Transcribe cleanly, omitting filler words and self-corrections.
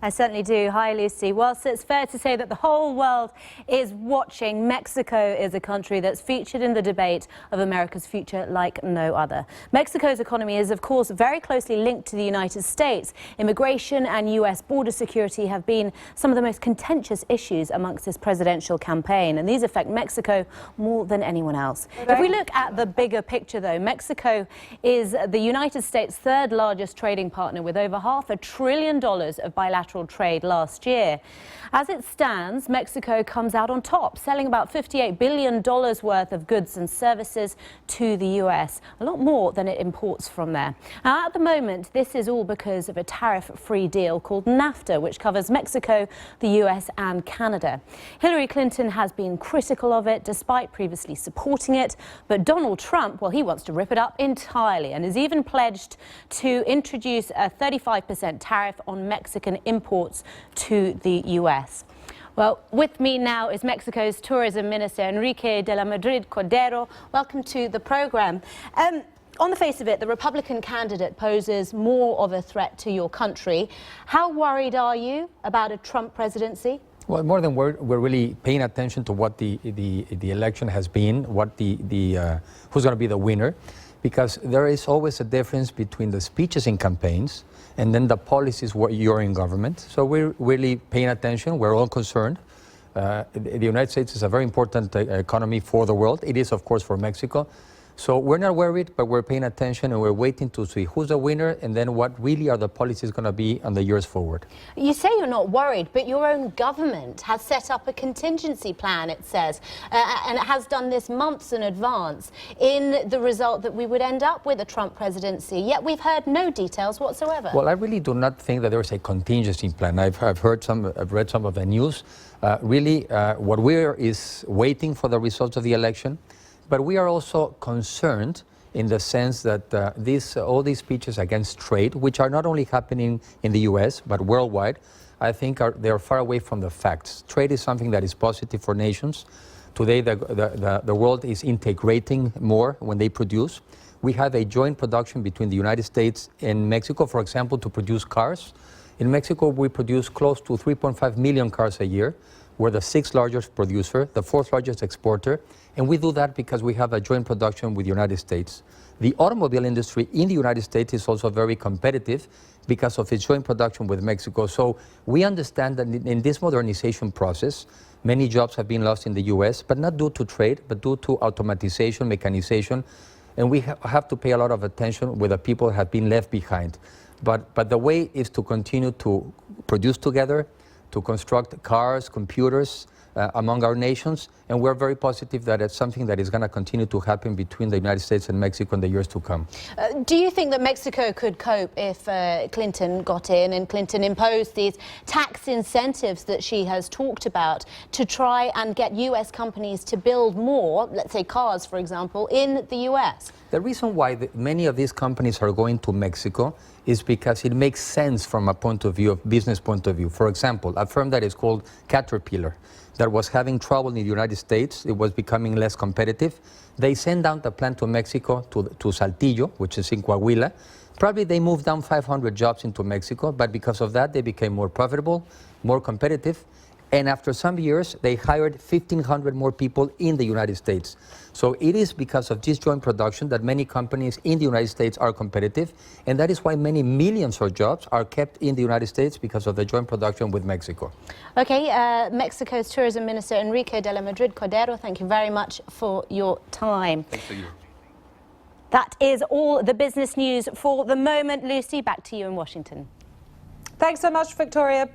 I certainly do. Hi, Lucy. Whilst it's fair to say that the whole world is watching, Mexico is a country that's featured in the debate of America's future like no other. Mexico's economy is, of course, very closely linked to the United States. Immigration and U.S. border security have been some of the most contentious issues amongst this presidential campaign, and these affect Mexico more than anyone else. If we look at the bigger picture, though, Mexico is the United States' third largest trading partner with over $500 billion of bilateral trade last year. As it stands, Mexico comes out on top, selling about $58 billion worth of goods and services to the US, a lot more than it imports from there. Now, at the moment, this is all because of a tariff-free deal called NAFTA, which covers Mexico, the US and Canada. Hillary Clinton has been critical of it, despite previously supporting it. But Donald Trump, well, he wants to rip it up entirely and has even pledged to introduce a 35% tariff on Mexican imports to the US. Well, with me now is Mexico's Tourism Minister, Enrique de la Madrid Cordero. Welcome to the program. On the face of it, the Republican candidate poses more of a threat to your country. How worried are you about a Trump presidency? Well, more than we're really paying attention to what the election has been, what who's going to be the winner, because there is always a difference between the speeches in campaigns and then the policies where you're in government. So we're really paying attention. We're all concerned. The United States is a very important economy for the world. It is, of course, for Mexico. So we're not worried, but we're paying attention and we're waiting to see who's the winner and then what really are the policies going to be on the years forward. You say you're not worried, but your own government has set up a contingency plan, it says, and it has done this months in advance in the result that we would end up with a Trump presidency. Yet we've heard no details whatsoever. Well, I really do not think that there's a contingency plan. I've read some of the news. Really, what we're is waiting for the results of the election. But we are also concerned in the sense that all these speeches against trade, which are not only happening in the U.S., but worldwide, I think they are far away from the facts. Trade is something that is positive for nations. Today, the world is integrating more when they produce. We have a joint production between the United States and Mexico, for example, to produce cars. In Mexico, we produce close to 3.5 million cars a year. We're the 6th largest producer, the 4th largest exporter, and we do that because we have a joint production with the United States. The automobile industry in the United States is also very competitive because of its joint production with Mexico. So we understand that in this modernization process, many jobs have been lost in the US, but not due to trade, but due to automatization, mechanization, and we have to pay a lot of attention where the people have been left behind. But the way is to continue to produce together, to construct cars, computers among our nations, and we're very positive that it's something that is going to continue to happen between the United States and Mexico in the years to come. Do you think that Mexico could cope if Clinton got in and Clinton imposed these tax incentives that she has talked about to try and get U.S. companies to build more, let's say cars, for example, in the U.S.? The reason why many of these companies are going to Mexico is because it makes sense from a point of view, of business point of view. For example, a firm that is called Caterpillar, that was having trouble in the United States, it was becoming less competitive. They sent down the plant to Mexico, to Saltillo, which is in Coahuila. Probably they moved down 500 jobs into Mexico, but because of that, they became more profitable, more competitive. And after some years, they hired 1,500 more people in the United States. So it is because of this joint production that many companies in the United States are competitive. And that is why many millions of jobs are kept in the United States because of the joint production with Mexico. Okay, Mexico's Tourism Minister, Enrique de la Madrid Cordero, thank you very much for your time. Thanks to you. That is all the business news for the moment. Lucy, back to you in Washington. Thanks so much, Victoria.